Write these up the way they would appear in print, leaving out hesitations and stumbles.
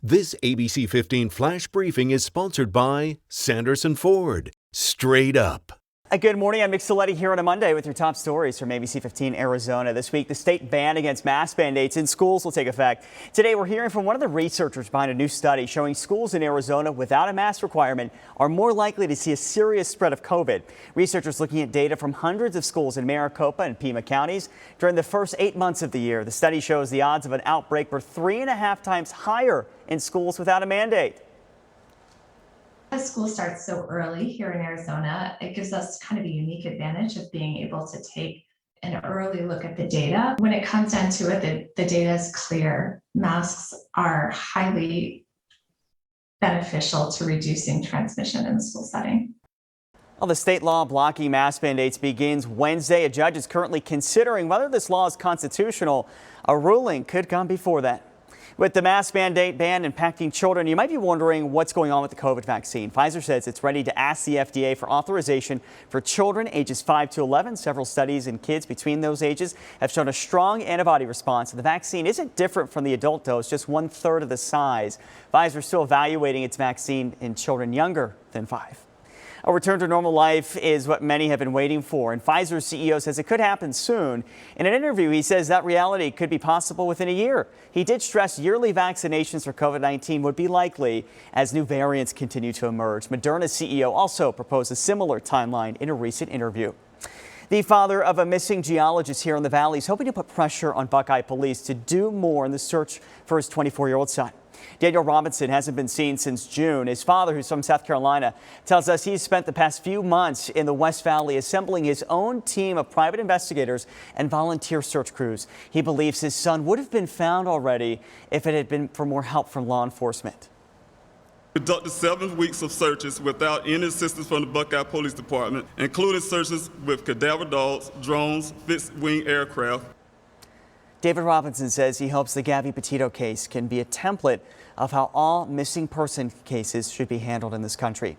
This ABC 15 Flash Briefing is sponsored by Sanderson Ford. Straight up. Good morning. I'm Nick Soletti here on a Monday with your top stories from ABC15 Arizona. This week, the state ban against mask mandates in schools will take effect. Today, we're hearing from one of the researchers behind a new study showing schools in Arizona without a mask requirement are more likely to see a serious spread of COVID. Researchers looking at data from hundreds of schools in Maricopa and Pima counties during the first 8 months of the year. The study shows the odds of an outbreak were 3.5 times higher in schools without a mandate. As school starts so early here in Arizona, it gives us kind of a unique advantage of being able to take an early look at the data. When it comes down to it, the data is clear. Masks are highly beneficial to reducing transmission in the school setting. Well, the state law blocking mask mandates begins Wednesday. A judge is currently considering whether this law is constitutional. A ruling could come before that. With the mask mandate ban impacting children, you might be wondering what's going on with the COVID vaccine. Pfizer says it's ready to ask the FDA for authorization for children ages 5 to 11. Several studies in kids between those ages have shown a strong antibody response. The vaccine isn't different from the adult dose, just 1/3 of the size. Pfizer is still evaluating its vaccine in children younger than 5. A return to normal life is what many have been waiting for, and Pfizer's CEO says it could happen soon. In an interview, he says that reality could be possible within a year. He did stress yearly vaccinations for COVID-19 would be likely as new variants continue to emerge. Moderna's CEO also proposed a similar timeline in a recent interview. The father of a missing geologist here in the valley is hoping to put pressure on Buckeye police to do more in the search for his 24-year-old son. Daniel Robinson hasn't been seen since June. His father, who's from South Carolina, tells us he's spent the past few months in the West Valley assembling his own team of private investigators and volunteer search crews. He believes his son would have been found already if it had been for more help from law enforcement. Conducted 7 weeks of searches without any assistance from the Buckeye Police Department, including searches with cadaver dogs, drones, fixed-wing aircraft. David Robinson says he hopes the Gabby Petito case can be a template of how all missing person cases should be handled in this country.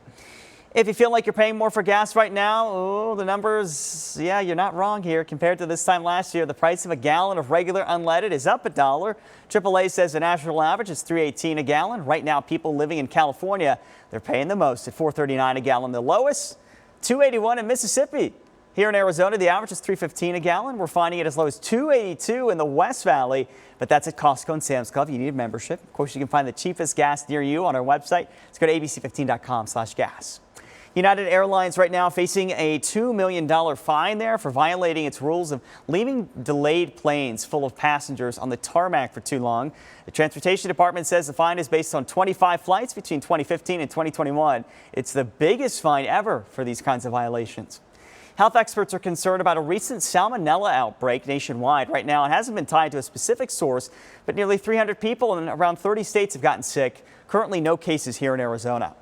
If you feel like you're paying more for gas right now, the numbers, yeah, you're not wrong here. Compared to this time last year, the price of a gallon of regular unleaded is up $1. AAA says the national average is $3.18 a gallon. Right now, people living in California, they're paying the most at $4.39 a gallon. The lowest, $2.81 in Mississippi. Here in Arizona, the average is $3.15 a gallon. We're finding it as low as $2.82 in the West Valley, but that's at Costco and Sam's Club. You need a membership. Of course, you can find the cheapest gas near you on our website. Let's go to abc15.com/gas. United Airlines right now facing a $2 million fine there for violating its rules of leaving delayed planes full of passengers on the tarmac for too long. The Transportation Department says the fine is based on 25 flights between 2015 and 2021. It's the biggest fine ever for these kinds of violations. Health experts are concerned about a recent salmonella outbreak nationwide. Right now, it hasn't been tied to a specific source, but nearly 300 people in around 30 states have gotten sick. Currently, no cases here in Arizona.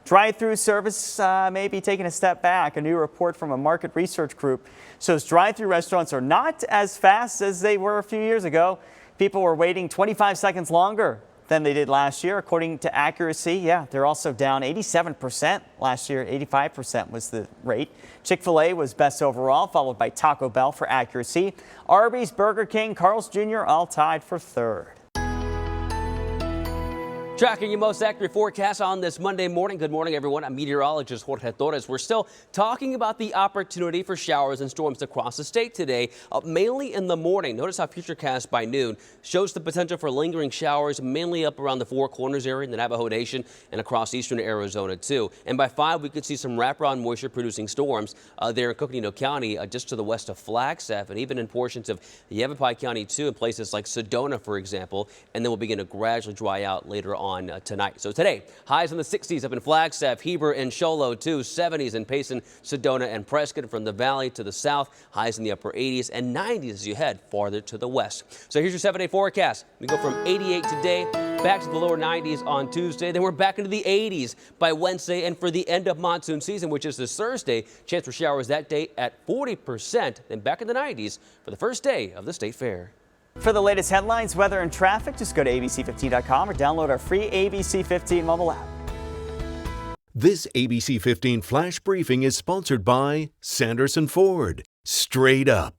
Drive-through service may be taking a step back. A new report from a market research group shows drive-through restaurants are not as fast as they were a few years ago. People were waiting 25 seconds longer than they did last year. According to Accuracy, yeah, they're also down 87% last year. 85% was the rate. Chick-fil-A was best overall, followed by Taco Bell for accuracy. Arby's, Burger King, Carl's Jr. all tied for third. Tracking your most accurate forecast on this Monday morning. Good morning, everyone. I'm meteorologist Jorge Torres. We're still talking about the opportunity for showers and storms across the state today, mainly in the morning. Notice how Futurecast by noon shows the potential for lingering showers, mainly up around the Four Corners area in the Navajo Nation and across eastern Arizona, too. And by 5, we could see some wraparound moisture producing storms there in Coconino County, just to the west of Flagstaff, and even in portions of Yavapai County, too, in places like Sedona, for example. And then we'll begin to gradually dry out later on tonight. So today, highs in the 60s up in Flagstaff, Heber, and Show Low, too. 70s in Payson, Sedona, and Prescott. From the valley to the south, highs in the upper 80s and 90s as you head farther to the west. So here's your 7-day forecast. We go from 88 today back to the lower 90s on Tuesday. Then we're back into the 80s by Wednesday, and for the end of monsoon season, which is this Thursday, chance for showers that day at 40%. Then back in the 90s for the first day of the state fair. For the latest headlines, weather, and traffic, just go to abc15.com or download our free ABC15 mobile app. This ABC 15 Flash Briefing is sponsored by Sanderson Ford. Straight up.